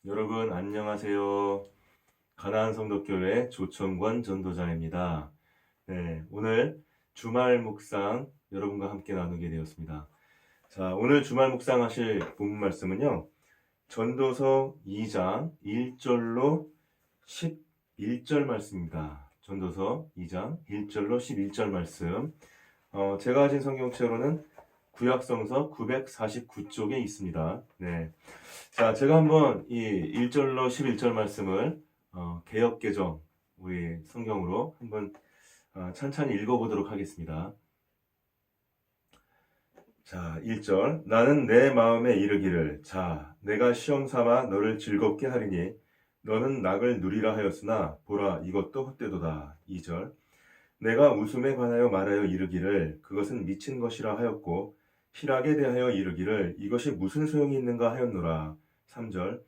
여러분 안녕하세요. 가나안 성도교회 조청권 전도자입니다. 네, 오늘 주말 묵상 여러분과 함께 나누게 되었습니다. 자, 오늘 주말 묵상하실 본문 말씀은요. 전도서 2장 1절로 11절 말씀입니다. 전도서 2장 1절로 11절 말씀. 제가 가진 성경책으로는 구약성서 949쪽에 있습니다. 네. 자, 제가 한번 이 1절로 11절 말씀을 개역개정 우리 성경으로 한번 찬찬히 읽어보도록 하겠습니다. 자, 1절. 나는 내 마음에 이르기를 자, 내가 시험 삼아 너를 즐겁게 하리니 너는 낙을 누리라 하였으나 보라 이것도 헛되도다. 2절. 내가 웃음에 관하여 말하여 이르기를 그것은 미친 것이라 하였고 희락에 대하여 이르기를 이것이 무슨 소용이 있는가 하였노라. 3절.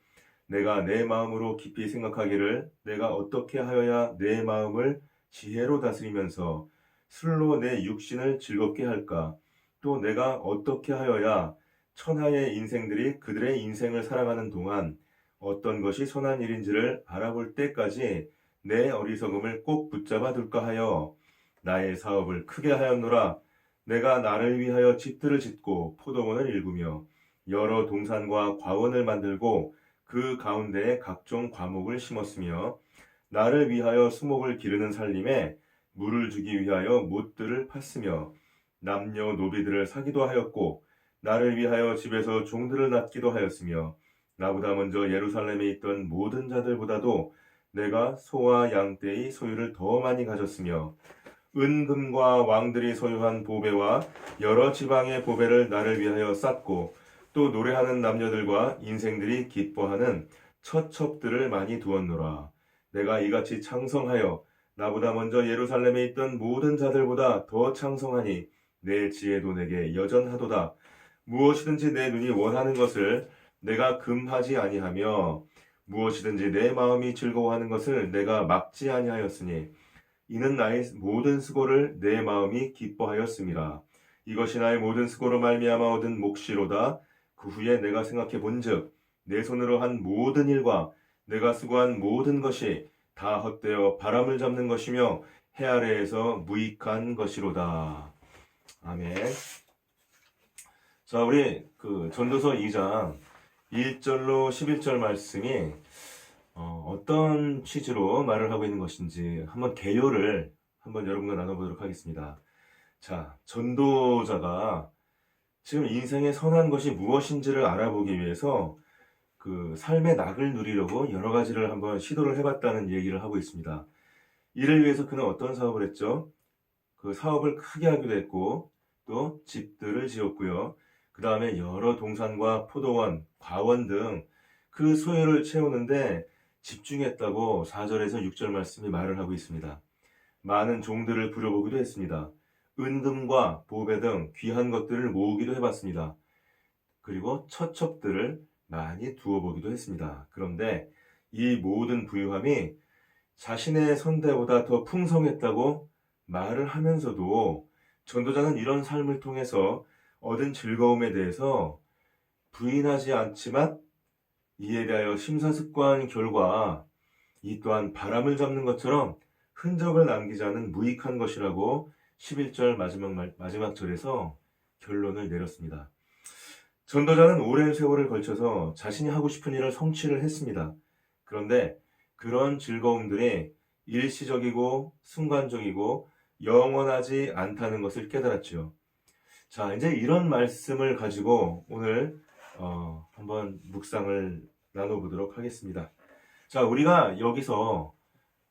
내가 내 마음으로 깊이 생각하기를 내가 어떻게 하여야 내 마음을 지혜로 다스리면서 술로 내 육신을 즐겁게 할까? 또 내가 어떻게 하여야 천하의 인생들이 그들의 인생을 살아가는 동안 어떤 것이 선한 일인지를 알아볼 때까지 내 어리석음을 꼭 붙잡아 둘까 하여 나의 사업을 크게 하였노라. 내가 나를 위하여 집들을 짓고 포도원을 일구며 여러 동산과 과원을 만들고 그 가운데에 각종 과목을 심었으며 나를 위하여 수목을 기르는 살림에 물을 주기 위하여 못들을 팠으며 남녀 노비들을 사기도 하였고 나를 위하여 집에서 종들을 낳기도 하였으며 나보다 먼저 예루살렘에 있던 모든 자들보다도 내가 소와 양떼의 소유를 더 많이 가졌으며 은금과 왕들이 소유한 보배와 여러 지방의 보배를 나를 위하여 쌓고 또 노래하는 남녀들과 인생들이 기뻐하는 처첩들을 많이 두었노라. 내가 이같이 창성하여 나보다 먼저 예루살렘에 있던 모든 자들보다 더 창성하니 내 지혜도 내게 여전하도다. 무엇이든지 내 눈이 원하는 것을 내가 금하지 아니하며 무엇이든지 내 마음이 즐거워하는 것을 내가 막지 아니하였으니 이는 나의 모든 수고를 내 마음이 기뻐하였음이라. 이것이 나의 모든 수고로 말미암아 얻은 몫이로다. 그 후에 내가 생각해 본즉 내 손으로 한 모든 일과 내가 수고한 모든 것이 다 헛되어 바람을 잡는 것이며 해 아래에서 무익한 것이로다. 아멘. 자, 우리 전도서 2장 1절로 11절 말씀이 어떤 취지로 말을 하고 있는 것인지 한번 개요를 한번 여러분과 나눠보도록 하겠습니다. 자, 전도자가 지금 인생의 선한 것이 무엇인지를 알아보기 위해서 그 삶의 낙을 누리려고 여러 가지를 한번 시도를 해봤다는 얘기를 하고 있습니다. 이를 위해서 그는 어떤 사업을 했죠? 그 사업을 크게 하기도 했고 또 집들을 지었고요. 그 다음에 여러 동산과 포도원, 과원 등 그 소유를 채우는데 집중했다고 4절에서 6절 말씀이 말을 하고 있습니다. 많은 종들을 부려보기도 했습니다. 은금과 보배 등 귀한 것들을 모으기도 해봤습니다. 그리고 처첩들을 많이 두어보기도 했습니다. 그런데 이 모든 부유함이 자신의 선대보다 더 풍성했다고 말을 하면서도 전도자는 이런 삶을 통해서 얻은 즐거움에 대해서 부인하지 않지만 이에 대하여 심사숙고한 결과 이 또한 바람을 잡는 것처럼 흔적을 남기지 않은 무익한 것이라고 11절 마지막 절에서 결론을 내렸습니다. 전도자는 오랜 세월을 걸쳐서 자신이 하고 싶은 일을 성취를 했습니다. 그런데 그런 즐거움들이 일시적이고 순간적이고 영원하지 않다는 것을 깨달았죠. 자, 이제 이런 말씀을 가지고 오늘 한번 묵상을 나눠보도록 하겠습니다. 자, 우리가 여기서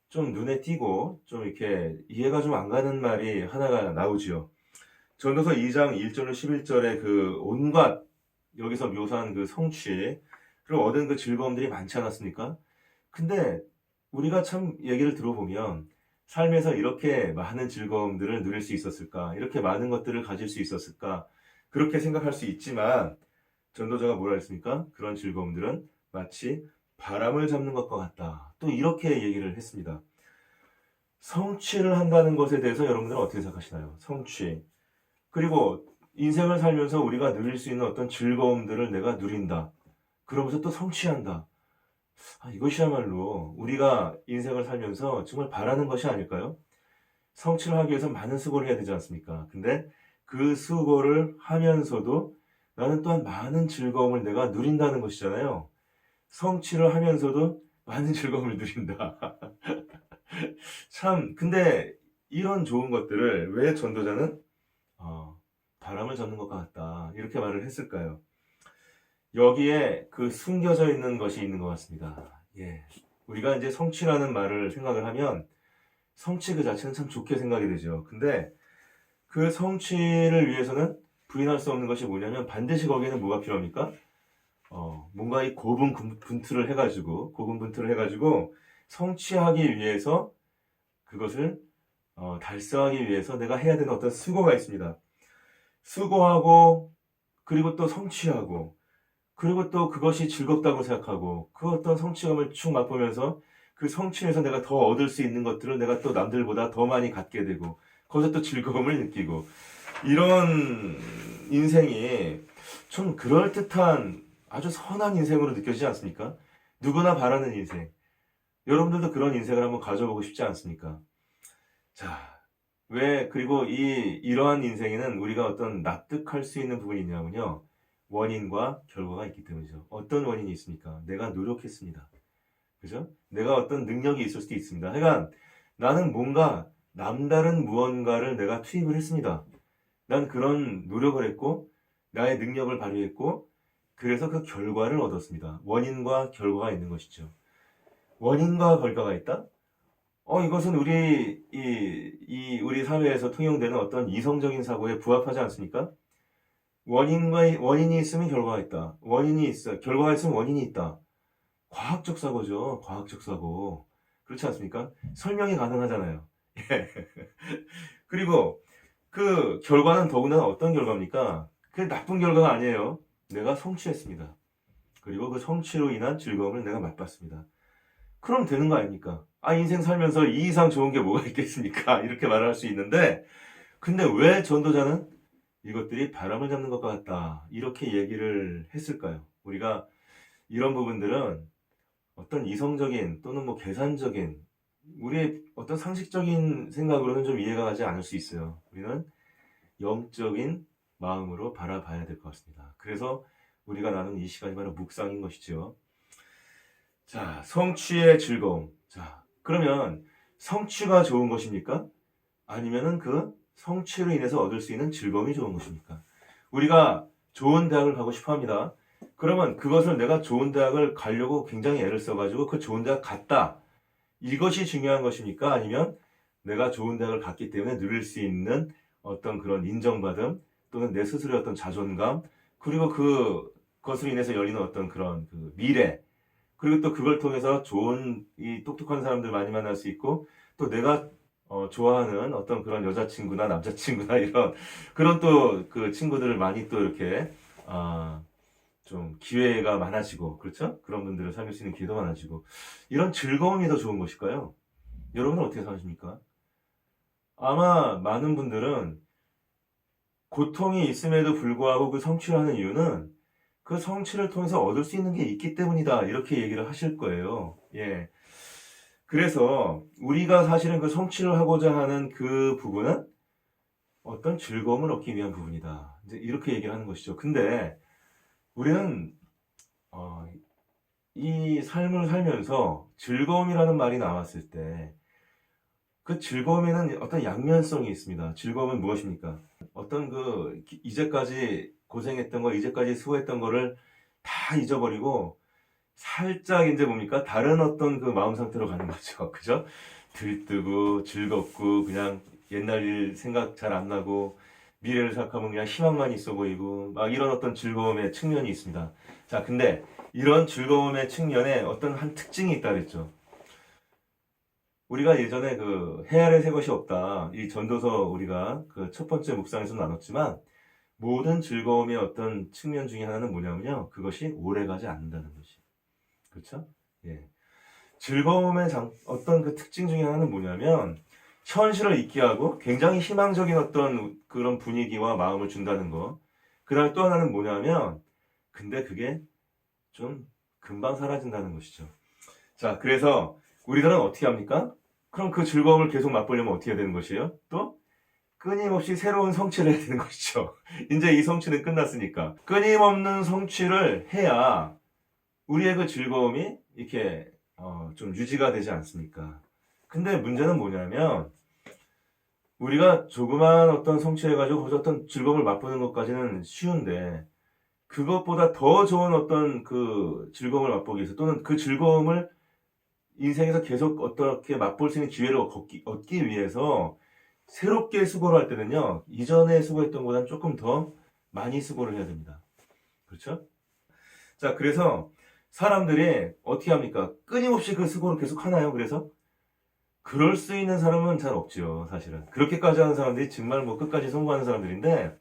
좀 눈에 띄고 좀 이렇게 이해가 좀 안 가는 말이 하나가 나오지요. 전도서 2장 1절로 11절에 그 온갖 여기서 묘사한 그 성취 그리고 얻은 그 즐거움들이 많지 않았습니까? 근데 우리가 참 얘기를 들어보면 삶에서 이렇게 많은 즐거움들을 누릴 수 있었을까? 이렇게 많은 것들을 가질 수 있었을까? 그렇게 생각할 수 있지만 전도자가 뭐라 했습니까? 그런 즐거움들은 마치 바람을 잡는 것과 같다. 또 이렇게 얘기를 했습니다. 성취를 한다는 것에 대해서 여러분들은 어떻게 생각하시나요? 성취. 그리고 인생을 살면서 우리가 누릴 수 있는 어떤 즐거움들을 내가 누린다. 그러면서 또 성취한다. 이것이야말로 우리가 인생을 살면서 정말 바라는 것이 아닐까요? 성취를 하기 위해서 많은 수고를 해야 되지 않습니까? 근데 그 수고를 하면서도 나는 또한 많은 즐거움을 내가 누린다는 것이잖아요. 성취를 하면서도 많은 즐거움을 누린다. 참, 근데 이런 좋은 것들을 왜 전도자는 바람을 잡는 것 같다. 이렇게 말을 했을까요? 여기에 그 숨겨져 있는 것이 있는 것 같습니다. 예. 우리가 이제 성취라는 말을 생각을 하면 성취 그 자체는 참 좋게 생각이 되죠. 근데 그 성취를 위해서는 부인할 수 없는 것이 뭐냐면 반드시 거기에는 뭐가 필요합니까? 뭔가 이 고분분투를 해가지고 성취하기 위해서 그것을 달성하기 위해서 내가 해야 되는 어떤 수고가 있습니다. 수고하고 그리고 또 성취하고 그리고 또 그것이 즐겁다고 생각하고 그 어떤 성취감을 쭉 맛보면서 그 성취에서 내가 더 얻을 수 있는 것들을 내가 또 남들보다 더 많이 갖게 되고 거기서 또 즐거움을 느끼고 이런 인생이 좀 그럴듯한 아주 선한 인생으로 느껴지지 않습니까? 누구나 바라는 인생. 여러분들도 그런 인생을 한번 가져보고 싶지 않습니까? 자, 그리고 이러한 인생에는 우리가 어떤 납득할 수 있는 부분이 있냐면요. 원인과 결과가 있기 때문이죠. 어떤 원인이 있습니까? 내가 노력했습니다. 그죠? 내가 어떤 능력이 있을 수도 있습니다. 하여간 나는 뭔가 남다른 무언가를 내가 투입을 했습니다. 난 그런 노력을 했고 나의 능력을 발휘했고 그래서 그 결과를 얻었습니다. 원인과 결과가 있는 것이죠. 원인과 결과가 있다? 이것은 우리 사회에서 통용되는 어떤 이성적인 사고에 부합하지 않습니까? 원인이 있으면 결과가 있다. 원인이 있어. 결과가 있으면 원인이 있다. 과학적 사고죠. 과학적 사고. 그렇지 않습니까? 설명이 가능하잖아요. 예. 그리고 그 결과는 더구나 어떤 결과입니까? 그게 나쁜 결과가 아니에요. 내가 성취했습니다. 그리고 그 성취로 인한 즐거움을 내가 맛봤습니다. 그럼 되는 거 아닙니까? 인생 살면서 이 이상 좋은 게 뭐가 있겠습니까? 이렇게 말을 할 수 있는데, 근데 왜 전도자는 이것들이 바람을 잡는 것 같다. 이렇게 얘기를 했을까요? 우리가 이런 부분들은 어떤 이성적인 또는 뭐 계산적인 우리의 어떤 상식적인 생각으로는 좀 이해가 가지 않을 수 있어요. 우리는 영적인 마음으로 바라봐야 될 것 같습니다. 그래서 우리가 나눈 이 시간이 바로 묵상인 것이죠. 자, 성취의 즐거움. 자, 그러면 성취가 좋은 것입니까? 아니면은 그 성취로 인해서 얻을 수 있는 즐거움이 좋은 것입니까? 우리가 좋은 대학을 가고 싶어 합니다. 그러면 그것을 내가 좋은 대학을 가려고 굉장히 애를 써가지고 그 좋은 대학 갔다. 이것이 중요한 것입니까? 아니면 내가 좋은 대학을 갔기 때문에 누릴 수 있는 어떤 그런 인정받음 또는 내 스스로의 어떤 자존감 그리고 그것으로 인해서 열리는 어떤 그런 그 미래 그리고 또 그걸 통해서 좋은 이 똑똑한 사람들 많이 만날 수 있고 또 내가 좋아하는 어떤 그런 여자친구나 남자친구나 이런 그런 또 그 친구들을 많이 또 이렇게 좀 기회가 많아지고 그렇죠? 그런 분들을 사귈 수 있는 기회도 많아지고 이런 즐거움이 더 좋은 것일까요? 여러분은 어떻게 생각하십니까? 아마 많은 분들은 고통이 있음에도 불구하고 그 성취를 하는 이유는 그 성취를 통해서 얻을 수 있는 게 있기 때문이다. 이렇게 얘기를 하실 거예요. 예. 그래서 우리가 사실은 그 성취를 하고자 하는 그 부분은 어떤 즐거움을 얻기 위한 부분이다. 이제 이렇게 얘기를 하는 것이죠. 근데 우리는 이 삶을 살면서 즐거움이라는 말이 나왔을 때 그 즐거움에는 어떤 양면성이 있습니다. 즐거움은 무엇입니까? 어떤 이제까지 고생했던 거, 이제까지 수고했던 거를 다 잊어버리고 살짝 이제 뭡니까? 다른 어떤 그 마음 상태로 가는 거죠. 그죠? 들뜨고 즐겁고 그냥 옛날 일 생각 잘 안 나고 미래를 생각하면 그냥 희망만 있어 보이고 막 이런 어떤 즐거움의 측면이 있습니다. 자, 근데 이런 즐거움의 측면에 어떤 한 특징이 있다 그랬죠. 우리가 예전에 그 해아를 새 것이 없다. 이 전도서 우리가 그 첫 번째 묵상에서 나눴지만 모든 즐거움의 어떤 측면 중에 하나는 뭐냐면요. 그것이 오래가지 않는다는 것이. 그렇죠? 예. 즐거움의 어떤 그 특징 중에 하나는 뭐냐면 현실을 잊게 하고 굉장히 희망적인 어떤 그런 분위기와 마음을 준다는 거. 그 다음에 또 하나는 뭐냐면 근데 그게 좀 금방 사라진다는 것이죠. 자, 그래서 우리들은 어떻게 합니까? 그럼 그 즐거움을 계속 맛보려면 어떻게 해야 되는 것이에요? 또 끊임없이 새로운 성취를 해야 되는 것이죠. 이제 이 성취는 끝났으니까. 끊임없는 성취를 해야 우리의 그 즐거움이 이렇게 좀 유지가 되지 않습니까? 근데 문제는 뭐냐면 우리가 조그만 어떤 성취해가지고 거기서 어떤 즐거움을 맛보는 것까지는 쉬운데 그것보다 더 좋은 어떤 그 즐거움을 맛보기 위해서 또는 그 즐거움을 인생에서 계속 어떻게 맛볼 수 있는 기회를 얻기 위해서 새롭게 수고를 할 때는요, 이전에 수고했던 것보다는 조금 더 많이 수고를 해야 됩니다. 그렇죠? 자, 그래서 사람들이 어떻게 합니까? 끊임없이 그 수고를 계속 하나요? 그래서? 그럴 수 있는 사람은 잘 없죠, 사실은. 그렇게까지 하는 사람들이 정말 뭐 끝까지 성공하는 사람들인데,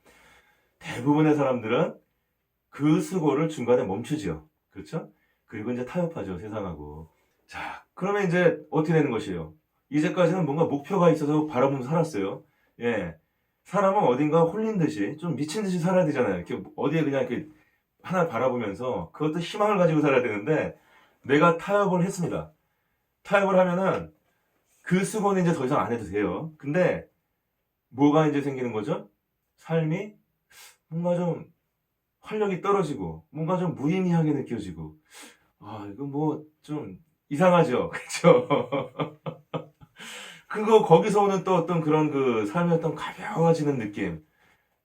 대부분의 사람들은 그 수고를 중간에 멈추지요. 그렇죠? 그리고 이제 타협하죠, 세상하고. 자, 그러면 이제 어떻게 되는 것이에요? 이제까지는 뭔가 목표가 있어서 바라보면서 살았어요. 예. 사람은 어딘가 홀린 듯이, 좀 미친 듯이 살아야 되잖아요. 이렇게 어디에 그냥 이렇게 하나 바라보면서 그것도 희망을 가지고 살아야 되는데, 내가 타협을 했습니다. 타협을 하면은 그 수고는 이제 더 이상 안 해도 돼요. 근데 뭐가 이제 생기는 거죠? 삶이 뭔가 좀 활력이 떨어지고, 뭔가 좀 무의미하게 느껴지고, 아, 이거 뭐 좀 이상하죠? 그쵸? 거기서 오는 또 어떤 그런 그 삶의 어떤 가벼워지는 느낌.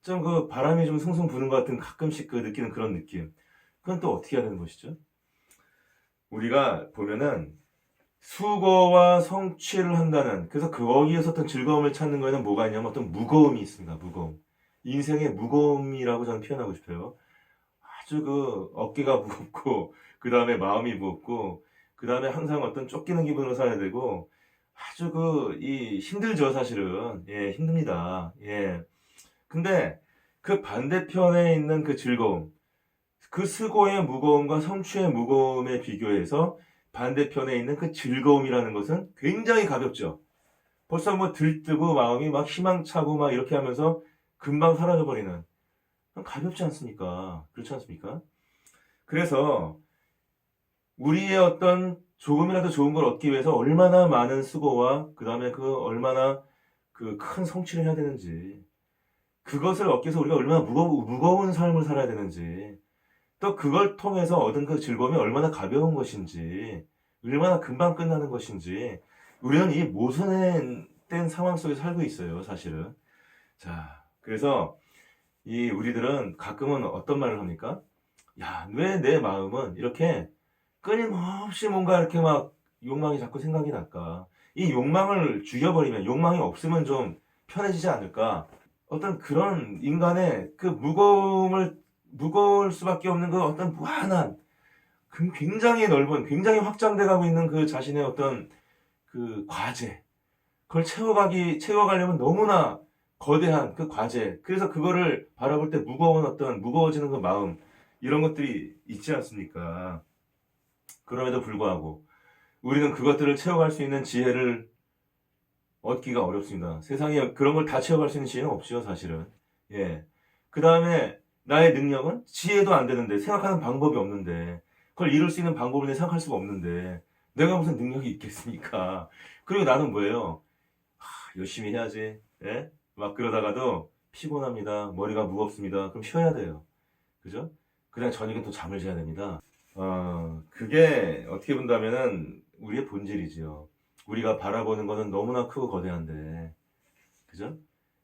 좀 그 바람이 좀 숭숭 부는 것 같은 가끔씩 그 느끼는 그런 느낌. 그건 또 어떻게 해야 되는 것이죠? 우리가 보면은 수고와 성취를 한다는, 그래서 거기에서 어떤 즐거움을 찾는 거에는 뭐가 있냐면 어떤 무거움이 있습니다. 무거움. 인생의 무거움이라고 저는 표현하고 싶어요. 아주 그 어깨가 무겁고, 그 다음에 마음이 무겁고, 그 다음에 항상 어떤 쫓기는 기분으로 살아야 되고, 아주 힘들죠, 사실은. 예, 힘듭니다. 예. 근데 그 반대편에 있는 그 즐거움, 그 수고의 무거움과 성취의 무거움에 비교해서 반대편에 있는 그 즐거움이라는 것은 굉장히 가볍죠. 벌써 뭐 들뜨고 마음이 막 희망차고 막 이렇게 하면서 금방 사라져 버리는, 가볍지 않습니까? 그렇지 않습니까? 그래서 우리의 어떤 조금이라도 좋은 걸 얻기 위해서 얼마나 많은 수고와 그 다음에 그 얼마나 그 큰 성취를 해야 되는지, 그것을 얻기 위해서 우리가 얼마나 무거운 삶을 살아야 되는지, 또 그걸 통해서 얻은 그 즐거움이 얼마나 가벼운 것인지, 얼마나 금방 끝나는 것인지, 우리는 이 모순된 상황 속에 살고 있어요, 사실은. 자, 그래서 우리들은 가끔은 어떤 말을 합니까? 야, 왜 내 마음은 이렇게 끊임없이 뭔가 이렇게 막 욕망이 자꾸 생각이 날까? 이 욕망을 죽여버리면, 욕망이 없으면 좀 편해지지 않을까? 어떤 그런 인간의 그 무거울 수밖에 없는 그 어떤 무한한, 굉장히 넓은, 굉장히 확장돼 가고 있는 그 자신의 어떤 그 과제. 그걸 채워가려면 너무나 거대한 그 과제. 그래서 그거를 바라볼 때 무거워지는 그 마음. 이런 것들이 있지 않습니까? 그럼에도 불구하고 우리는 그것들을 채워갈 수 있는 지혜를 얻기가 어렵습니다. 세상에 그런 걸 다 채워갈 수 있는 지혜는 없죠, 사실은. 예. 그 다음에 나의 능력은 지혜도 안 되는데, 생각하는 방법이 없는데, 그걸 이룰 수 있는 방법을 내가 생각할 수가 없는데, 내가 무슨 능력이 있겠습니까? 그리고 나는 뭐예요? 열심히 해야지. 예? 막 그러다가도 피곤합니다. 머리가 무겁습니다. 그럼 쉬어야 돼요. 그죠? 그냥 저녁에 또 잠을 자야 됩니다. 그게 어떻게 본다면은 우리의 본질이지요. 우리가 바라보는 것은 너무나 크고 거대한데, 그죠?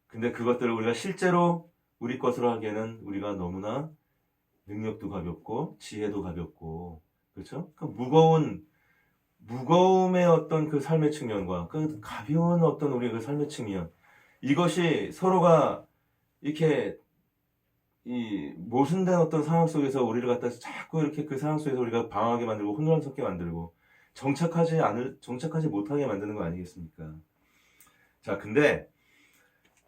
근데 그것들을 우리가 실제로 우리 것으로 하기에는 우리가 너무나 능력도 가볍고, 지혜도 가볍고, 그렇죠? 그 무거움의 어떤 그 삶의 측면과 그 가벼운 어떤 우리의 그 삶의 측면, 이것이 서로가 이렇게 모순된 어떤 상황 속에서 우리를 갖다 자꾸 이렇게 그 상황 속에서 우리가 방황하게 만들고 혼란스럽게 만들고 정착하지 못하게 만드는 거 아니겠습니까? 자, 근데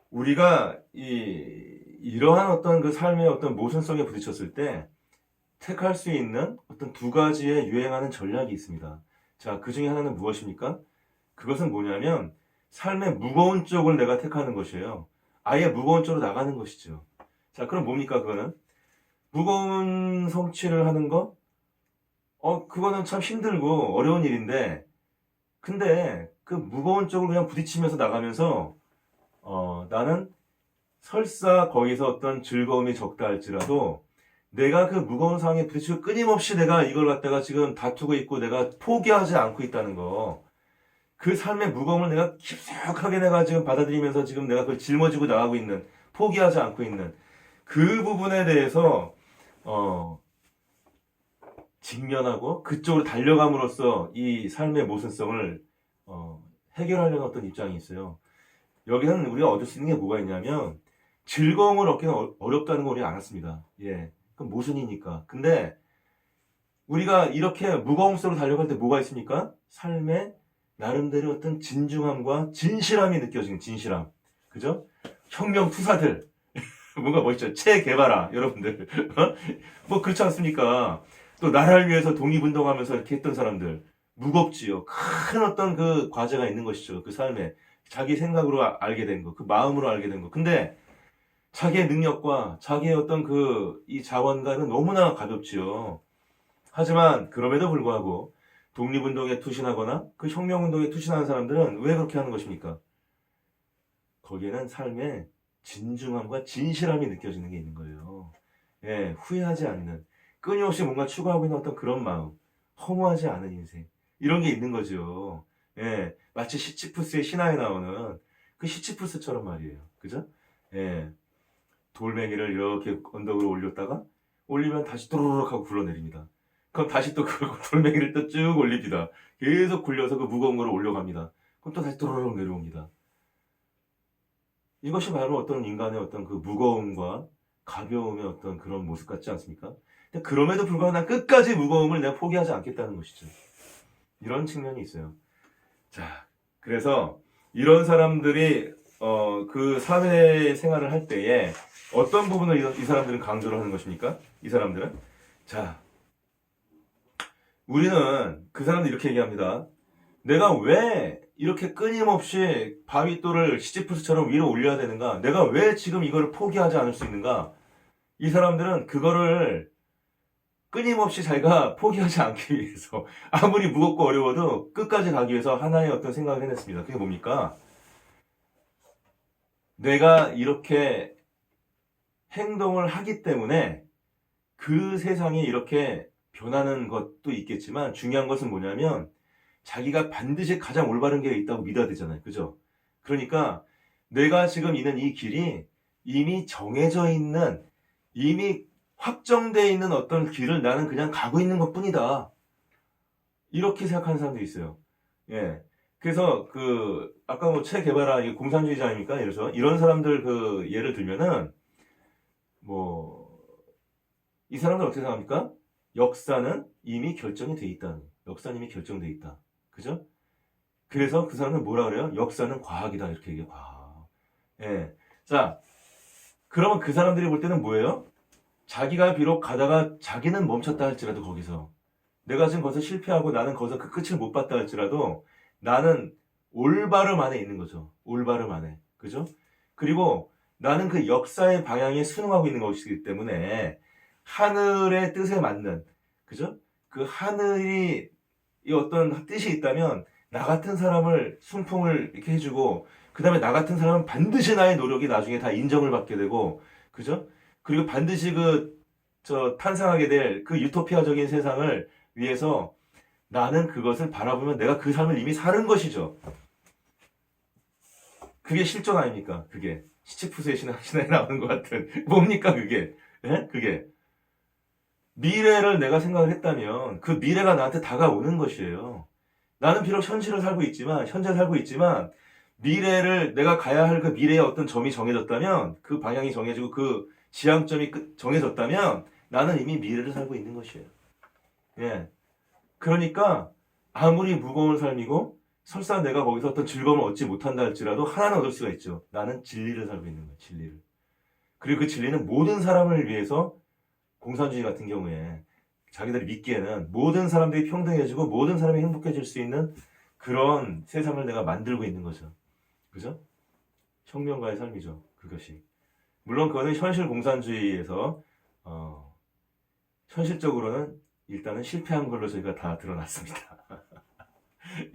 우리가 이러한 어떤 그 삶의 어떤 모순성에 부딪혔을 때 택할 수 있는 어떤 두 가지의 유행하는 전략이 있습니다. 자, 그 중에 하나는 무엇입니까? 그것은 뭐냐면 삶의 무거운 쪽을 내가 택하는 것이에요. 아예 무거운 쪽으로 나가는 것이죠. 자, 그럼 뭡니까, 그거는? 무거운 성취를 하는 거? 그거는 참 힘들고 어려운 일인데, 근데 그 무거운 쪽을 그냥 부딪히면서 나가면서, 나는 설사 거기서 어떤 즐거움이 적다 할지라도 내가 그 무거운 상황에 부딪히고 끊임없이 내가 이걸 갖다가 지금 다투고 있고 내가 포기하지 않고 있다는 거. 그 삶의 무거움을 내가 깊숙하게 내가 지금 받아들이면서 지금 내가 그걸 짊어지고 나가고 있는, 포기하지 않고 있는 그 부분에 대해서, 어, 직면하고 그쪽으로 달려감으로써 이 삶의 모순성을, 해결하려는 어떤 입장이 있어요. 여기는 우리가 얻을 수 있는 게 뭐가 있냐면, 즐거움을 얻기는 어렵다는 걸 우리가 알았습니다. 예. 그럼 모순이니까. 근데 우리가 이렇게 무거움 속으로 달려갈 때 뭐가 있습니까? 삶에 나름대로 어떤 진중함과 진실함이 느껴지는 진실함. 그죠? 혁명 투사들. 뭔가 멋있죠. 체 개발아, 여러분들. 뭐 그렇지 않습니까? 또 나라를 위해서 독립운동하면서 이렇게 했던 사람들. 무겁지요. 큰 어떤 그 과제가 있는 것이죠. 그 삶에. 자기 생각으로 알게 된 거, 그 마음으로 알게 된 거. 근데 자기의 능력과 자기의 어떤 그 이 자원과는 너무나 가볍지요. 하지만 그럼에도 불구하고 독립운동에 투신하거나 그 혁명운동에 투신하는 사람들은 왜 그렇게 하는 것입니까? 거기에는 삶의 진중함과 진실함이 느껴지는 게 있는 거예요. 예, 후회하지 않는, 끊임없이 뭔가 추구하고 있는 어떤 그런 마음, 허무하지 않은 인생, 이런 게 있는 거죠. 예, 마치 시치프스의 신화에 나오는 그 시치프스처럼 말이에요. 그죠? 예, 돌멩이를 이렇게 언덕으로 올렸다가 올리면 다시 또르륵 하고 굴러내립니다. 그럼 다시 또 그 돌멩이를 또 쭉 올립니다. 계속 굴려서 그 무거운 거를 올려갑니다. 그럼 또 다시 또르륵 내려옵니다. 이것이 바로 어떤 인간의 어떤 그 무거움과 가벼움의 어떤 그런 모습 같지 않습니까? 근데 그럼에도 불구하고 난 끝까지 무거움을 내가 포기하지 않겠다는 것이죠. 이런 측면이 있어요. 자, 그래서 이런 사람들이 그 사회 생활을 할 때에 어떤 부분을 이 사람들은 강조를 하는 것입니까? 이 사람들은 자, 우리는 그 사람들 이렇게 얘기합니다. 내가 왜 이렇게 끊임없이 바위돌을 시지프스처럼 위로 올려야 되는가? 내가 왜 지금 이거를 포기하지 않을 수 있는가? 이 사람들은 그거를 끊임없이 자기가 포기하지 않기 위해서 아무리 무겁고 어려워도 끝까지 가기 위해서 하나의 어떤 생각을 해냈습니다. 그게 뭡니까? 내가 이렇게 행동을 하기 때문에 그 세상이 이렇게 변하는 것도 있겠지만 중요한 것은 뭐냐면 자기가 반드시 가장 올바른 길에 있다고 믿어야 되잖아요. 그죠? 그러니까 내가 지금 있는 이 길이 이미 정해져 있는, 이미 확정되어 있는 어떤 길을 나는 그냥 가고 있는 것 뿐이다. 이렇게 생각하는 사람들이 있어요. 예. 그래서 아까 뭐 체게바라 이게 공산주의자입니까? 그래서 이런 사람들 예를 들면은 뭐 이 사람들 어떻게 생각합니까? 역사는 이미 결정이 돼 있다. 역사는 이미 결정돼 있다. 그죠? 그래서 그 사람은 뭐라 그래요? 역사는 과학이다. 이렇게 얘기해요. 과학. 예. 자, 그러면 그 사람들이 볼 때는 뭐예요? 자기가 비록 가다가 자기는 멈췄다 할지라도 거기서 내가 지금 거기서 실패하고 나는 거기서 그 끝을 못 봤다 할지라도 나는 올바름 안에 있는 거죠. 올바름 안에. 그죠? 그리고 나는 그 역사의 방향에 순응하고 있는 것이기 때문에 하늘의 뜻에 맞는, 그죠? 그 하늘이 이 어떤 뜻이 있다면 나 같은 사람을 순풍을 이렇게 해주고 그 다음에 나 같은 사람은 반드시 나의 노력이 나중에 다 인정을 받게 되고 그죠? 그리고 반드시 탄생하게 될 그 유토피아적인 세상을 위해서 나는 그것을 바라보면 내가 그 삶을 이미 사는 것이죠. 그게 실존 아닙니까? 그게 시치프스의 신화에 나오는 것 같은 뭡니까 그게? 예? 그게 미래를 내가 생각을 했다면 그 미래가 나한테 다가오는 것이에요. 나는 비록 현실을 살고 있지만, 현재 살고 있지만, 미래를, 내가 가야 할 그 미래의 어떤 점이 정해졌다면, 그 방향이 정해지고 그 지향점이 정해졌다면, 나는 이미 미래를 살고 있는 것이에요. 예. 그러니까, 아무리 무거운 삶이고, 설사 내가 거기서 어떤 즐거움을 얻지 못한다 할지라도, 하나는 얻을 수가 있죠. 나는 진리를 살고 있는 거예요, 진리를. 그리고 그 진리는 모든 사람을 위해서, 공산주의 같은 경우에, 자기들이 믿기에는 모든 사람들이 평등해지고 모든 사람이 행복해질 수 있는 그런 세상을 내가 만들고 있는 거죠. 그죠? 혁명가의 삶이죠. 그것이. 물론 그거는 현실 공산주의에서 현실적으로는 일단은 실패한 걸로 저희가 다 드러났습니다.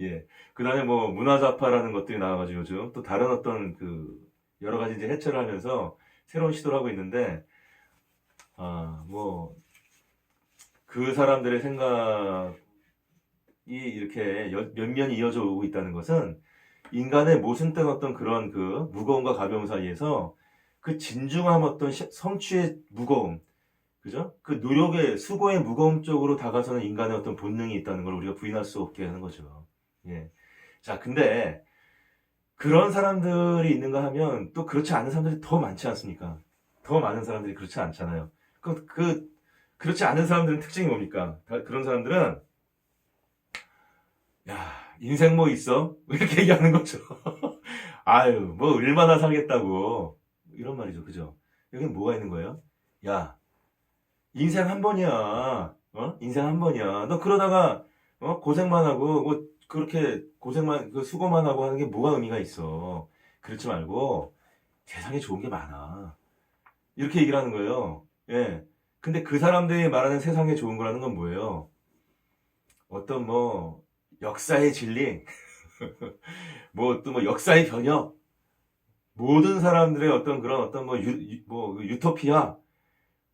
예. 그 다음에 뭐 문화좌파라는 것들이 나와가지고 요즘 또 다른 어떤 그 여러 가지 이제 해체를 하면서 새로운 시도를 하고 있는데, 뭐 그 사람들의 생각이 이렇게 면면이 이어져 오고 있다는 것은 인간의 모순된 어떤 그런 그 무거움과 가벼움 사이에서 그 진중함 어떤 성취의 무거움, 그죠? 그 노력의, 수고의 무거움 쪽으로 다가서는 인간의 어떤 본능이 있다는 걸 우리가 부인할 수 없게 하는 거죠. 예. 자, 근데 그런 사람들이 있는가 하면 또 그렇지 않은 사람들이 더 많지 않습니까? 더 많은 사람들이 그렇지 않잖아요. 그렇지 않은 사람들은 특징이 뭡니까? 그런 사람들은, 야, 인생 뭐 있어? 이렇게 얘기하는 거죠. 아유, 뭐 얼마나 살겠다고. 이런 말이죠. 그죠? 여기는 뭐가 있는 거예요? 야, 인생 한 번이야. 인생 한 번이야. 너 그러다가, 고생만 하고, 뭐, 그렇게 고생만, 수고만 하고 하는 게 뭐가 의미가 있어. 그렇지 말고, 세상에 좋은 게 많아. 이렇게 얘기를 하는 거예요. 예. 근데 그 사람들이 말하는 세상에 좋은 거라는 건 뭐예요? 어떤 뭐, 역사의 진리, 뭐, 또 뭐, 역사의 변혁, 모든 사람들의 어떤 그런 어떤 뭐, 유토피아,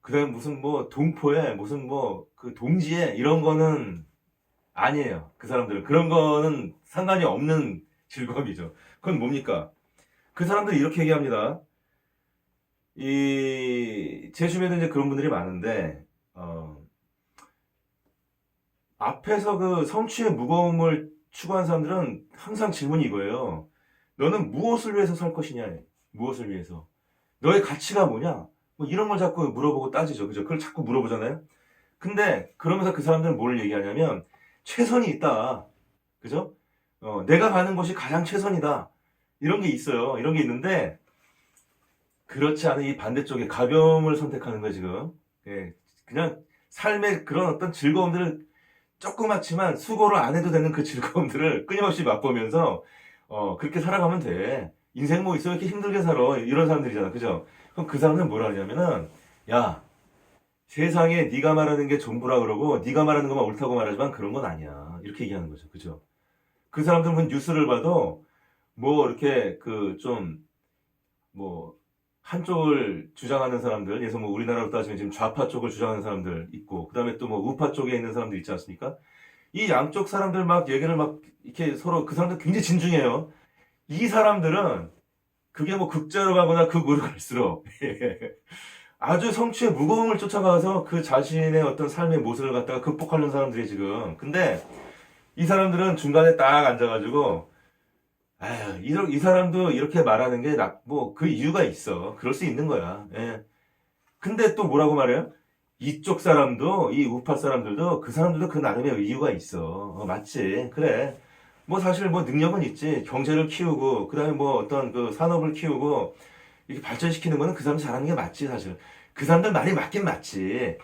그 다음에 무슨 뭐, 동포에, 무슨 뭐, 그 동지에, 이런 거는 아니에요. 그 사람들은. 그런 거는 상관이 없는 즐거움이죠. 그건 뭡니까? 그 사람들이 이렇게 얘기합니다. 제 주변에도 이제 그런 분들이 많은데, 앞에서 그 성취의 무거움을 추구한 사람들은 항상 질문이 이거예요. 너는 무엇을 위해서 살 것이냐? 무엇을 위해서? 너의 가치가 뭐냐? 뭐 이런 걸 자꾸 물어보고 따지죠. 그죠? 그걸 자꾸 물어보잖아요. 근데 그러면서 그 사람들은 뭘 얘기하냐면 최선이 있다. 그죠? 내가 가는 곳이 가장 최선이다. 이런 게 있어요. 이런 게 있는데 그렇지 않은 이 반대쪽에 가벼움을 선택하는 거예요, 지금. 예, 그냥 삶의 그런 어떤 즐거움들을 조그맣지만 수고를 안 해도 되는 그 즐거움들을 끊임없이 맛보면서 그렇게 살아가면 돼. 인생 뭐 있어? 왜 이렇게 힘들게 살아? 이런 사람들이잖아. 그죠? 그럼 그 사람들은 뭐라 하냐면은 야, 세상에 네가 말하는 게 전부라 그러고 네가 말하는 것만 옳다고 말하지만 그런 건 아니야. 이렇게 얘기하는 거죠. 그죠? 그 사람들은 뉴스를 봐도 뭐 이렇게 그 좀 뭐 한쪽을 주장하는 사람들, 예를 들어서 뭐 우리나라로 따지면 지금 좌파 쪽을 주장하는 사람들 있고, 그 다음에 또 뭐 우파 쪽에 있는 사람들 있지 않습니까? 이 양쪽 사람들 막 얘기를 막 이렇게 서로 그 사람들 굉장히 진중해요. 이 사람들은 그게 뭐 극자로 가거나 극우로 갈수록 아주 성취의 무거움을 쫓아가서 그 자신의 어떤 삶의 모습을 갖다가 극복하는 사람들이 지금. 근데 이 사람들은 중간에 딱 앉아가지고 아유, 이 사람도 이렇게 말하는 게, 뭐, 그 이유가 있어. 그럴 수 있는 거야. 예. 근데 또 뭐라고 말해요? 이쪽 사람도, 이 우파 사람들도, 그 사람들도 그 나름의 이유가 있어. 맞지. 그래. 뭐 사실 뭐 능력은 있지. 경제를 키우고, 그 다음에 뭐 어떤 그 산업을 키우고, 이렇게 발전시키는 거는 그 사람 잘하는 게 맞지, 사실. 그 사람들 말이 맞긴 맞지.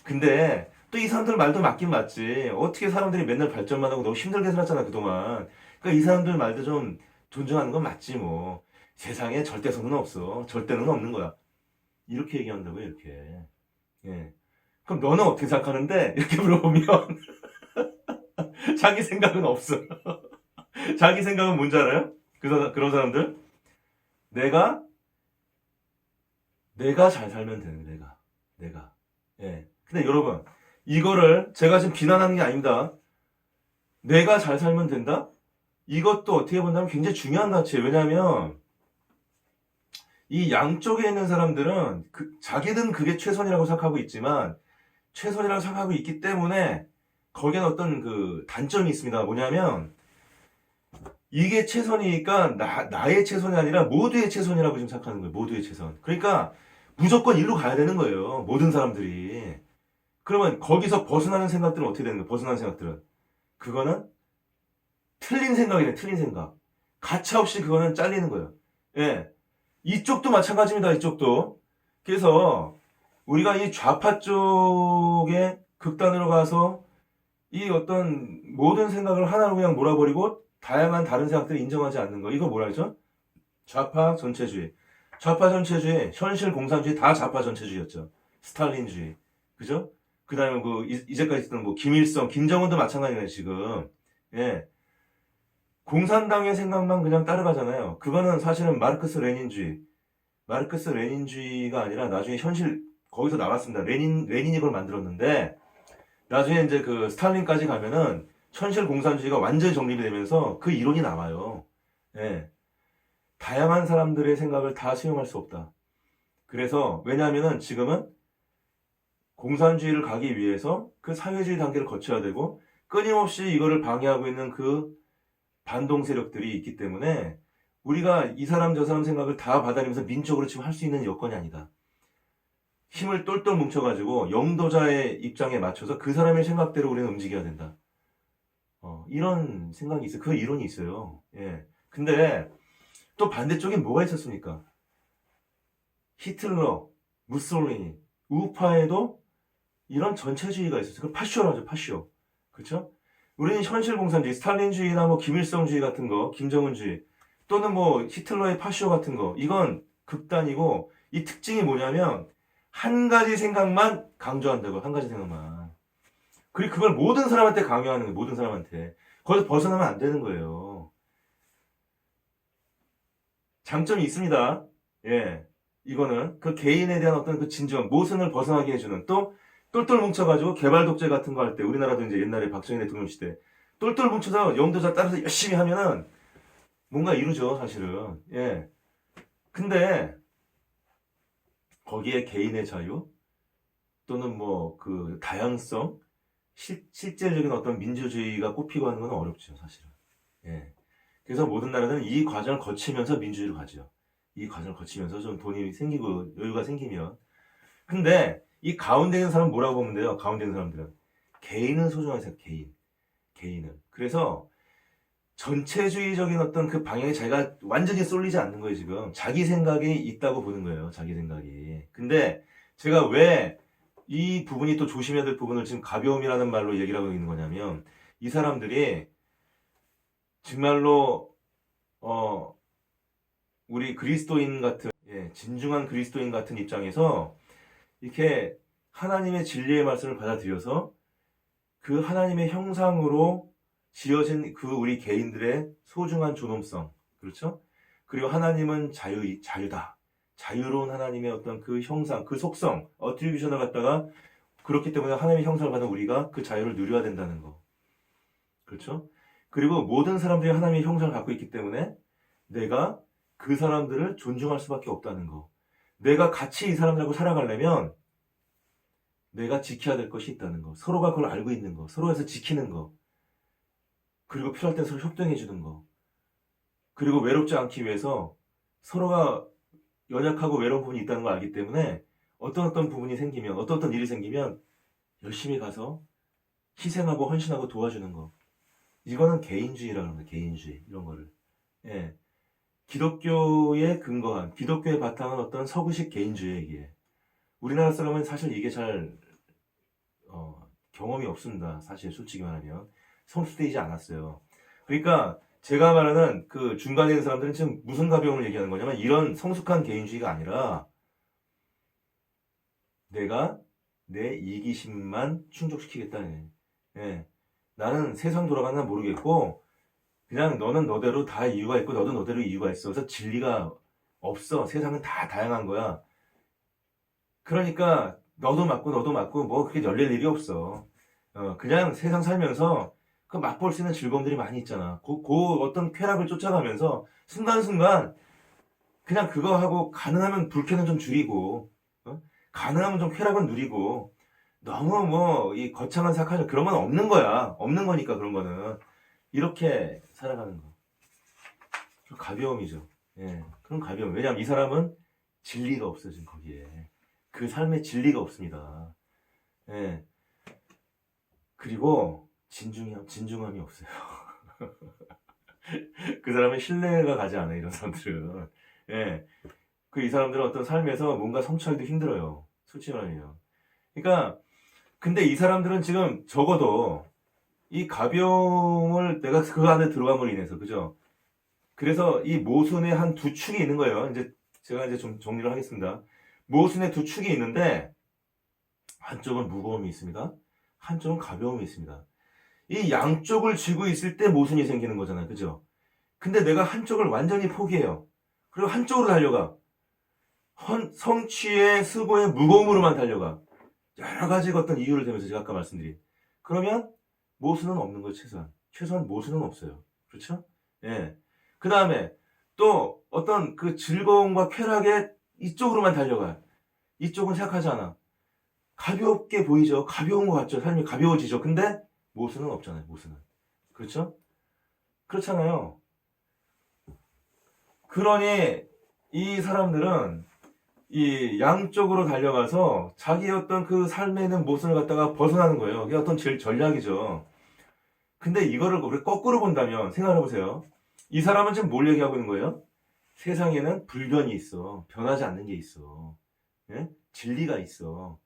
근데, 또 이 사람들 말도 맞긴 맞지. 어떻게 사람들이 맨날 발전만 하고 너무 힘들게 살았잖아, 그동안. 그러니까 이 사람들 말도 좀 존중하는 건 맞지 뭐. 세상에 절대선은 없어. 절대는 없는 거야. 이렇게 얘기한다고요, 이렇게. 예. 그럼 너는 어떻게 생각하는데? 이렇게 물어보면 자기 생각은 없어. 자기 생각은 뭔지 알아요? 그런 사람들? 내가 잘 살면 되는 거야, 내가. 예. 근데 여러분, 이거를 제가 지금 비난하는 게 아닙니다. 내가 잘 살면 된다? 이것도 어떻게 본다면 굉장히 중요한 가치예요. 왜냐하면 이 양쪽에 있는 사람들은 자기들은 그게 최선이라고 생각하고 있지만 최선이라고 생각하고 있기 때문에 거기에는 어떤 그 단점이 있습니다. 뭐냐면 이게 최선이니까 나의 최선이 아니라 모두의 최선이라고 지금 생각하는 거예요. 모두의 최선. 그러니까 무조건 일로 가야 되는 거예요. 모든 사람들이. 그러면 거기서 벗어나는 생각들은 어떻게 되는 거예요? 벗어나는 생각들은. 그거는 틀린 생각이네, 틀린 생각. 가차없이 그거는 잘리는 거예요. 예. 이쪽도 마찬가지입니다, 이쪽도. 그래서 우리가 이 좌파 쪽의 극단으로 가서 이 어떤 모든 생각을 하나로 그냥 몰아버리고 다양한 다른 생각들을 인정하지 않는 거. 이거 뭐라 하죠? 좌파 전체주의. 좌파 전체주의, 현실 공산주의 다 좌파 전체주의였죠. 스탈린주의. 그죠? 그 다음에 이제까지 있었던 김일성, 김정은도 마찬가지네, 지금. 예. 공산당의 생각만 그냥 따라가잖아요. 그거는 사실은 마르크스 레닌주의가 아니라 나중에 현실, 거기서 나왔습니다. 레닌이 그걸 만들었는데, 나중에 이제 그 스탈린까지 가면은 현실 공산주의가 완전히 정립이 되면서 그 이론이 나와요. 예. 다양한 사람들의 생각을 다 수용할 수 없다. 그래서, 왜냐하면은 지금은 공산주의를 가기 위해서 그 사회주의 단계를 거쳐야 되고, 끊임없이 이거를 방해하고 있는 그 반동 세력들이 있기 때문에 우리가 이 사람 저 사람 생각을 다 받아들이면서 민족으로 지금 할 수 있는 여건이 아니다. 힘을 똘똘 뭉쳐가지고 영도자의 입장에 맞춰서 그 사람의 생각대로 우리는 움직여야 된다. 이런 생각이 있어요. 그 이론이 있어요. 예. 근데 또 반대쪽에 뭐가 있었습니까? 히틀러, 무솔리니, 우파에도 이런 전체주의가 있었어요. 그걸 파쇼라죠, 파쇼. 그렇죠? 우리는 현실 공산주의, 스탈린주의나 김일성주의 같은 거, 김정은주의, 또는 히틀러의 파쇼 같은 거, 이건 극단이고, 이 특징이 뭐냐면, 한 가지 생각만 강조한다고, 한 가지 생각만. 그리고 그걸 모든 사람한테 강요하는 거예요, 모든 사람한테. 거기서 벗어나면 안 되는 거예요. 장점이 있습니다. 예. 이거는 그 개인에 대한 어떤 그 진정, 모순을 벗어나게 해주는, 또, 똘똘 뭉쳐가지고 개발 독재 같은 거 할 때, 우리나라도 이제 옛날에 박정희 대통령 시대, 똘똘 뭉쳐서 영도자 따라서 열심히 하면은 뭔가 이루죠, 사실은. 예. 근데 거기에 개인의 자유 또는 그 다양성, 실질적인 어떤 민주주의가 꼽히고 하는 건 어렵죠, 사실은. 예. 그래서 모든 나라들은 이 과정을 거치면서 민주주의로 가죠. 이 과정을 거치면서 좀 돈이 생기고 여유가 생기면. 근데 이 가운데 있는 사람은 뭐라고 보면 돼요? 가운데 있는 사람들은 개인은 소중하세요. 개인은. 그래서 전체주의적인 어떤 그 방향에 자기가 완전히 쏠리지 않는 거예요, 지금. 자기 생각이 있다고 보는 거예요, 자기 생각이. 근데 제가 왜 이 부분이 또 조심해야 될 부분을 지금 가벼움이라는 말로 얘기를 하고 있는 거냐면, 이 사람들이 정말로 우리 그리스도인 같은, 진중한 그리스도인 같은 입장에서 이렇게 하나님의 진리의 말씀을 받아들여서 그 하나님의 형상으로 지어진 그 우리 개인들의 소중한 존엄성, 그렇죠? 그리고 하나님은 자유다. 자유로운 하나님의 어떤 그 형상, 그 속성, 어트리뷰션을 갖다가 그렇기 때문에 하나님의 형상을 받은 우리가 그 자유를 누려야 된다는 거. 그렇죠? 그리고 모든 사람들이 하나님의 형상을 갖고 있기 때문에 내가 그 사람들을 존중할 수밖에 없다는 거. 내가 같이 이 사람들하고 살아가려면 내가 지켜야 될 것이 있다는 거. 서로가 그걸 알고 있는 거. 서로에서 지키는 거. 그리고 필요할 때 서로 협동해 주는 거. 그리고 외롭지 않기 위해서 서로가 연약하고 외로운 부분이 있다는 걸 알기 때문에 어떤 부분이 생기면, 어떤 일이 생기면 열심히 가서 희생하고 헌신하고 도와주는 거. 이거는 개인주의라는 거예요. 개인주의. 이런 거를. 예. 기독교에 근거한, 기독교의 바탕은 어떤 서구식 개인주의이기에. 우리나라 사람은 사실 이게 잘 경험이 없습니다. 사실 솔직히 말하면. 성숙되지 않았어요. 그러니까 제가 말하는 그 중간에 있는 사람들은 지금 무슨 가벼움을 얘기하는 거냐면, 이런 성숙한 개인주의가 아니라 내가 내 이기심만 충족시키겠다는. 예. 나는 세상 돌아가나 모르겠고 그냥 너는 너대로 다 이유가 있고 너도 너대로 이유가 있어. 그래서 진리가 없어. 세상은 다 다양한 거야. 그러니까 너도 맞고 뭐 그렇게 열릴 일이 없어. 그냥 세상 살면서 그 맛볼 수 있는 즐거움들이 많이 있잖아. 그 어떤 쾌락을 쫓아가면서 순간순간 그냥 그거 하고 가능하면 불쾌는 좀 줄이고, 가능하면 좀 쾌락은 누리고, 너무 이 거창한 생각하죠. 그런 건 없는 거야. 없는 거니까 그런 거는. 이렇게 살아가는 거. 가벼움이죠. 예. 그런 가벼움. 왜냐면 이 사람은 진리가 없어요, 지금 거기에. 그 삶에 진리가 없습니다. 예. 그리고 진중함이 없어요. 그 사람은 신뢰가 가지 않아요, 이런 사람들은. 예. 이 사람들은 어떤 삶에서 뭔가 성취하기도 힘들어요. 솔직히 말하면. 그러니까, 근데 이 사람들은 지금 적어도 이 가벼움을 내가 그 안에 들어감으로 인해서, 그죠? 그래서 이 모순의 한 두 축이 있는 거예요. 제가 좀 정리를 하겠습니다. 모순의 두 축이 있는데, 한쪽은 무거움이 있습니다. 한쪽은 가벼움이 있습니다. 이 양쪽을 쥐고 있을 때 모순이 생기는 거잖아요. 그죠? 근데 내가 한쪽을 완전히 포기해요. 그리고 한쪽으로 달려가. 성취의 수고의 무거움으로만 달려가. 여러 가지 어떤 이유를 대면서 제가 아까 말씀드린. 그러면 모순은 없는 거예요, 최소한. 최소한 모순은 없어요. 그렇죠? 예. 그 다음에 또 어떤 그 즐거움과 쾌락의 이쪽으로만 달려가요. 이쪽은 생각하지 않아. 가볍게 보이죠? 가벼운 것 같죠? 삶이 가벼워지죠? 근데 모순은 없잖아요, 모순은. 그렇죠? 그렇잖아요. 그러니 이 사람들은 이 양쪽으로 달려가서 자기의 어떤 그 삶에 있는 모순을 갖다가 벗어나는 거예요. 그게 어떤 전략이죠. 근데 이거를 우리 거꾸로 본다면 생각해 보세요. 이 사람은 지금 뭘 얘기하고 있는 거예요? 세상에는 불변이 있어. 변하지 않는 게 있어. 예? 진리가 있어.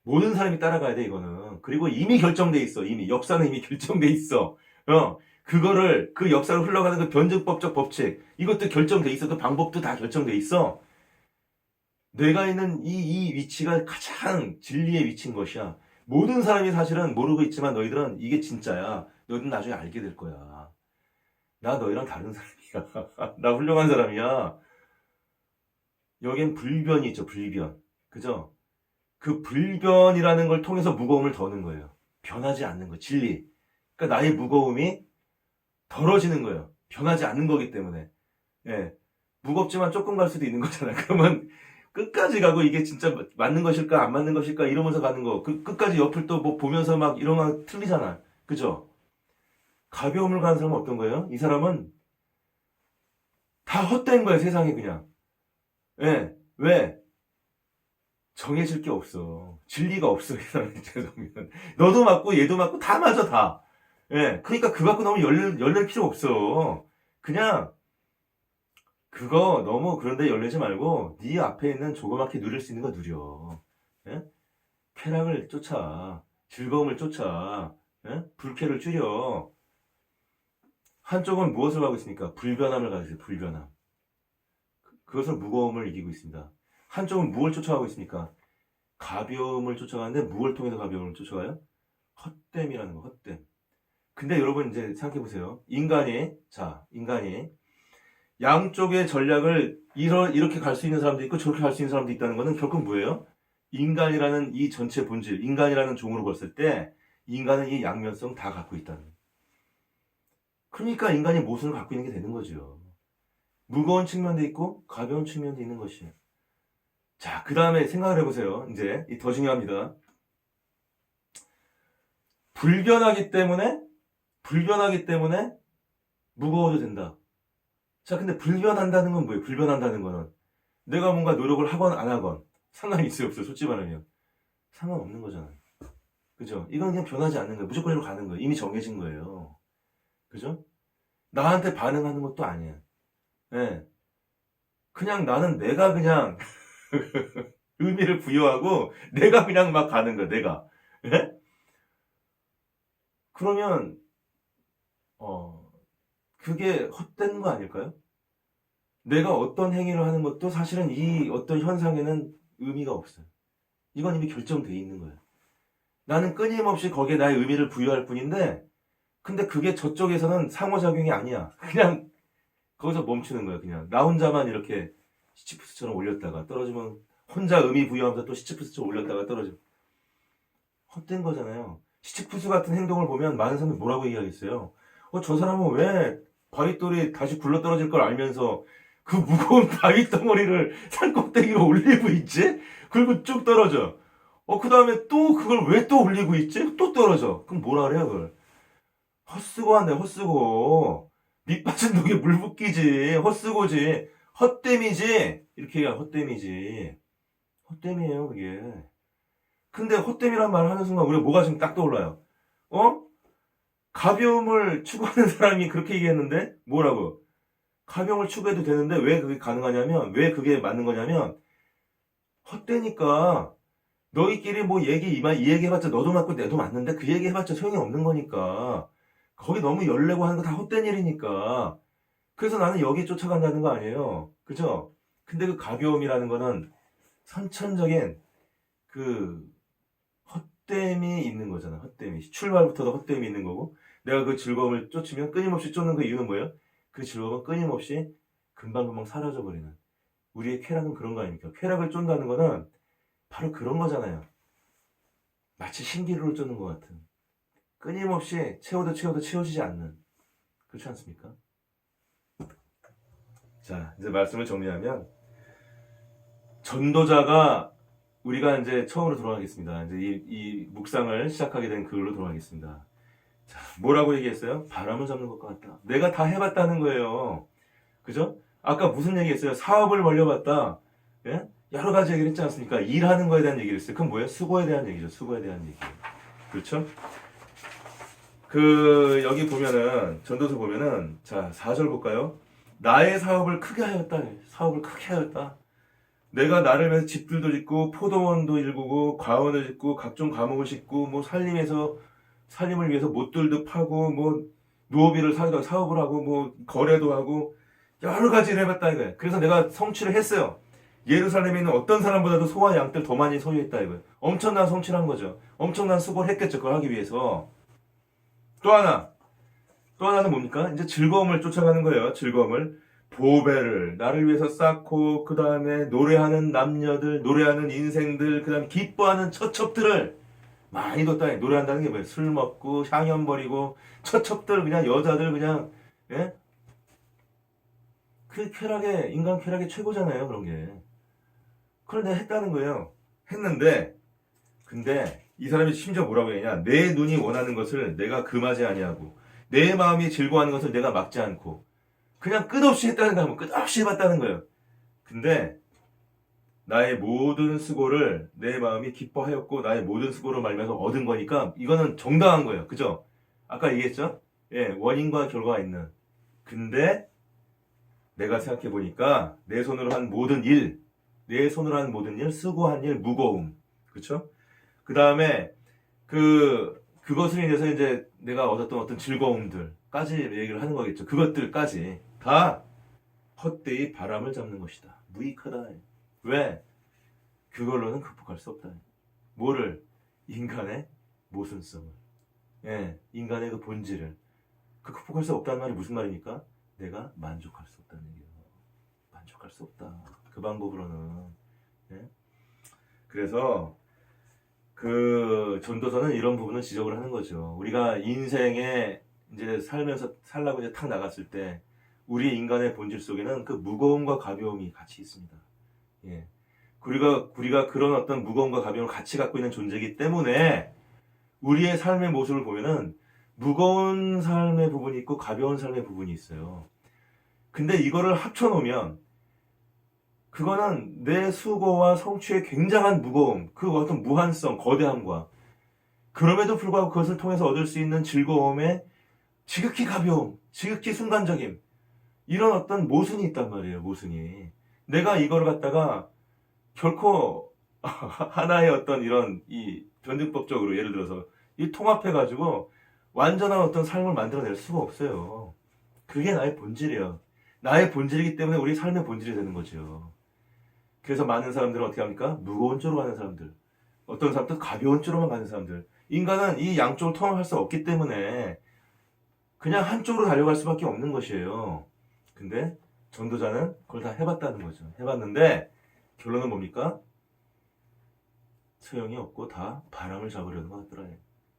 모든 사람이 따라가야 돼, 이거는. 그리고 이미 결정돼 있어. 이미. 역사는 이미 결정돼 있어. 그거를, 그 역사를 흘러가는 그 변증법적 법칙. 이것도 결정돼 있어. 그 방법도 다 결정돼 있어. 내가 있는 이 위치가 가장 진리의 위치인 것이야. 모든 사람이 사실은 모르고 있지만 너희들은 이게 진짜야. 너희들은 나중에 알게 될 거야. 나 너희랑 다른 사람이야. 나 훌륭한 사람이야. 여긴 불변이 있죠, 불변. 그죠? 그 불변이라는 걸 통해서 무거움을 더는 거예요. 변하지 않는 거, 진리. 그러니까 나의 무거움이 덜어지는 거예요. 변하지 않는 거기 때문에. 예. 무겁지만 조금 갈 수도 있는 거잖아. 그러면 끝까지 가고 이게 진짜 맞는 것일까, 안 맞는 것일까 이러면서 가는 거. 끝까지 옆을 또 뭐 보면서 막 이런 거 틀리잖아. 그죠? 가벼움을 가는 사람은 어떤 거예요? 이 사람은 다 헛된 거예요, 세상에 그냥. 예. 왜? 정해질 게 없어. 진리가 없어, 이 사람이 죄송하면. 너도 맞고, 얘도 맞고, 다 맞아, 다. 예. 그러니까 그거 갖고 너무 열릴 필요 없어. 그냥, 그거 너무 그런데 열리지 말고, 네 앞에 있는 조그맣게 누릴 수 있는 거 누려. 예? 쾌락을 쫓아. 즐거움을 쫓아. 예? 불쾌를 줄여. 한쪽은 무엇을 가고 있습니까? 불변함을 가고 있어요, 불변함. 그것은 무거움을 이기고 있습니다. 한쪽은 무엇을 쫓아가고 있습니까? 가벼움을 쫓아가는데 무엇을 통해서 가벼움을 쫓아가요? 헛됨이라는 거, 헛됨. 근데 여러분 이제 생각해 보세요. 인간이 양쪽의 전략을 이렇게 갈 수 있는 사람도 있고 저렇게 갈 수 있는 사람도 있다는 것은 결국 뭐예요? 인간이라는 이 전체 본질, 인간이라는 종으로 봤을 때 인간은 이 양면성 다 갖고 있다는 거예요. 그러니까 인간이 모순을 갖고 있는 게 되는 거죠. 무거운 측면도 있고 가벼운 측면도 있는 것이에요. 자, 그 다음에 생각을 해보세요. 이제 더 중요합니다. 불변하기 때문에 무거워도 된다. 자, 근데 불변한다는 건 뭐예요? 불변한다는 거는 내가 뭔가 노력을 하건 안 하건 상관이 있어요, 없어요? 솔직히 말하면 상관없는 거잖아요. 그죠? 이건 그냥 변하지 않는 거예요. 무조건 이로 가는 거예요. 이미 정해진 거예요. 그죠? 나한테 반응하는 것도 아니야. 예. 그냥 나는 내가 그냥 의미를 부여하고 내가 그냥 막 가는 거야, 내가. 예? 그러면 그게 헛된 거 아닐까요? 내가 어떤 행위를 하는 것도 사실은 이 어떤 현상에는 의미가 없어요. 이건 이미 결정돼 있는 거예요. 나는 끊임없이 거기에 나의 의미를 부여할 뿐인데, 근데 그게 저쪽에서는 상호작용이 아니야. 그냥 거기서 멈추는 거야, 그냥. 나 혼자만 이렇게 시치프스처럼 올렸다가 떨어지면 혼자 의미 부여하면서 또 시치프스처럼 올렸다가 떨어지면 헛된 거잖아요. 시치프스 같은 행동을 보면 많은 사람들이 뭐라고 얘기하겠어요? 저 사람은 왜 바위돌이 다시 굴러 떨어질 걸 알면서 그 무거운 바위 덩어리를 산 꼭대기로 올리고 있지? 그리고 쭉 떨어져. 그 다음에 또 그걸 왜 또 올리고 있지? 또 떨어져. 그럼 뭐라 그래요, 그걸? 헛쓰고 한대, 헛쓰고. 밑 빠진 독에 물 붓기지. 헛쓰고지. 헛됨이지. 이렇게 얘기하면 헛됨이지. 헛됨이에요, 그게. 근데 헛됨이란 말을 하는 순간 우리가 뭐가 지금 딱 떠올라요? 가벼움을 추구하는 사람이 그렇게 얘기했는데 뭐라고? 가벼움을 추구해도 되는데 왜 그게 가능하냐면 왜 그게 맞는 거냐면 헛되니까 너희끼리 뭐 이 얘기 해봤자 너도 맞고 내도 맞는데 그 얘기 해봤자 소용이 없는 거니까 거기 너무 열내고 하는 거 다 헛된 일이니까 그래서 나는 여기 쫓아간다는 거 아니에요. 그죠? 근데 그 가벼움이라는 거는 선천적인 그 헛됨이 있는 거잖아. 헛됨이. 출발부터도 헛됨이 있는 거고, 내가 그 즐거움을 쫓으면 끊임없이 쫓는 그 이유는 뭐예요? 그 즐거움은 끊임없이 금방금방 사라져버리는. 우리의 쾌락은 그런 거 아닙니까? 쾌락을 쫓는다는 거는 바로 그런 거잖아요. 마치 신기루를 쫓는 것 같은. 끊임없이 채워도 채워지지 않는. 그렇지 않습니까? 자, 이제 말씀을 정리하면, 전도자가 우리가 이제 처음으로 돌아가겠습니다. 이제 이 묵상을 시작하게 된 그걸로 돌아가겠습니다. 자, 뭐라고 얘기했어요? 바람을 잡는 것과 같다. 내가 다 해봤다는 거예요. 그죠? 아까 무슨 얘기했어요? 사업을 벌려봤다. 예? 여러 가지 얘기를 했지 않습니까? 일하는 거에 대한 얘기를 했어요. 그건 뭐예요? 수고에 대한 얘기죠. 수고에 대한 얘기. 그렇죠? 여기 보면은, 전도서 보면은, 자, 4절 볼까요? 나의 사업을 크게 하였다. 사업을 크게 하였다. 내가 나를 위해서 집들도 짓고, 포도원도 일구고, 과원을 짓고, 각종 과목을 짓고, 뭐, 살림을 위해서 못들도 파고, 뭐, 노비를 사기도 사업을 하고, 뭐, 거래도 하고, 여러 가지를 해봤다 이거예요. 그래서 내가 성취를 했어요. 예루살렘에 있는 어떤 사람보다도 소와 양들 더 많이 소유했다 이거예요. 엄청난 성취를 한 거죠. 엄청난 수고를 했겠죠. 그걸 하기 위해서. 또 하나는 뭡니까? 이제 즐거움을 쫓아가는 거예요. 즐거움을. 보배를 나를 위해서 쌓고, 그 다음에 노래하는 남녀들, 노래하는 인생들, 그 다음에 기뻐하는 처첩들을 많이 뒀다. 노래한다는 게 뭐예요? 술 먹고, 향연 버리고, 처첩들, 그냥 여자들, 그냥, 예? 그 인간 쾌락의 최고잖아요, 그런 게. 그걸 내가 했다는 거예요. 했는데, 근데, 이 사람이 심지어 뭐라고 했냐? 내 눈이 원하는 것을 내가 금하지 아니하고, 내 마음이 즐거워하는 것을 내가 막지 않고, 그냥 끝없이 했다는 거야. 끝없이 해봤다는 거예요. 근데, 나의 모든 수고를 내 마음이 기뻐하였고, 나의 모든 수고를 말면서 얻은 거니까, 이거는 정당한 거예요. 그죠? 아까 얘기했죠? 예, 원인과 결과가 있는. 근데, 내가 생각해 보니까, 내 손으로 한 모든 일, 수고한 일, 무거움. 그쵸? 그 다음에, 그것을 인해서 이제 내가 얻었던 어떤 즐거움들까지 얘기를 하는 거겠죠. 그것들까지 다 헛되이 바람을 잡는 것이다. 무익하다. 왜? 그걸로는 극복할 수 없다. 뭐를? 인간의 모순성을. 예, 인간의 그 본질을. 극복할 수 없다는 말이 무슨 말입니까? 내가 만족할 수 없다는 얘기예요. 만족할 수 없다. 그 방법으로는. 예? 그래서 전도서는 이런 부분을 지적을 하는 거죠. 우리가 인생에 이제 살라고 이제 탁 나갔을 때, 우리 인간의 본질 속에는 그 무거움과 가벼움이 같이 있습니다. 예. 우리가 그런 어떤 무거움과 가벼움을 같이 갖고 있는 존재이기 때문에, 우리의 삶의 모습을 보면은, 무거운 삶의 부분이 있고, 가벼운 삶의 부분이 있어요. 근데 이거를 합쳐놓으면, 그거는 내 수고와 성취의 굉장한 무거움, 그 어떤 무한성, 거대함과, 그럼에도 불구하고 그것을 통해서 얻을 수 있는 즐거움의 지극히 가벼움, 지극히 순간적임, 이런 어떤 모순이 있단 말이에요. 모순이. 내가 이걸 갖다가 결코 하나의 어떤 이런 이 변증법적으로 예를 들어서 이 통합해가지고 완전한 어떤 삶을 만들어낼 수가 없어요. 그게 나의 본질이에요. 나의 본질이기 때문에 우리 삶의 본질이 되는 거죠. 그래서 많은 사람들은 어떻게 합니까? 무거운 쪽으로 가는 사람들. 어떤 사람들은 가벼운 쪽으로만 가는 사람들. 인간은 이 양쪽을 통합할 수 없기 때문에 그냥 한쪽으로 달려갈 수밖에 없는 것이에요. 근데 전도자는 그걸 다 해봤다는 거죠. 해봤는데 결론은 뭡니까? 소용이 없고 다 바람을 잡으려는 것 같더라.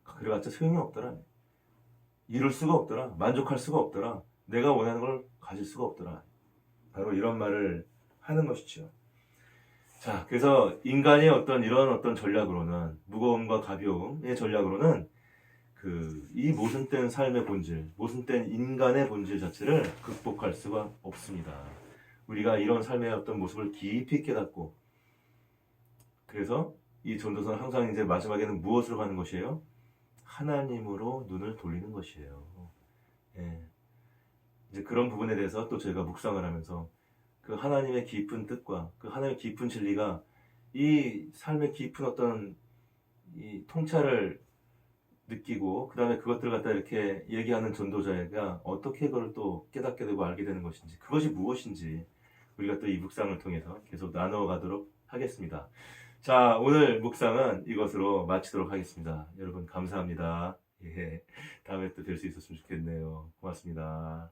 그래봤자 소용이 없더라. 이룰 수가 없더라. 만족할 수가 없더라. 내가 원하는 걸 가질 수가 없더라. 바로 이런 말을 하는 것이죠. 자, 그래서 인간의 이런 어떤 전략으로는, 무거움과 가벼움의 전략으로는 이 모순된 삶의 본질, 모순된 인간의 본질 자체를 극복할 수가 없습니다. 우리가 이런 삶의 어떤 모습을 깊이 깨닫고, 그래서 이 전도서는 항상 이제 마지막에는 무엇으로 가는 것이에요? 하나님으로 눈을 돌리는 것이에요. 예. 이제 그런 부분에 대해서 또 저희가 묵상을 하면서 그 하나님의 깊은 뜻과 그 하나님의 깊은 진리가 이 삶의 깊은 어떤 이 통찰을 느끼고 그 다음에 그것들을 갖다 이렇게 얘기하는 전도자가 어떻게 그걸 또 깨닫게 되고 알게 되는 것인지, 그것이 무엇인지 우리가 또 이 묵상을 통해서 계속 나누어 가도록 하겠습니다. 자, 오늘 묵상은 이것으로 마치도록 하겠습니다. 여러분 감사합니다. 예, 다음에 또 뵐 수 있었으면 좋겠네요. 고맙습니다.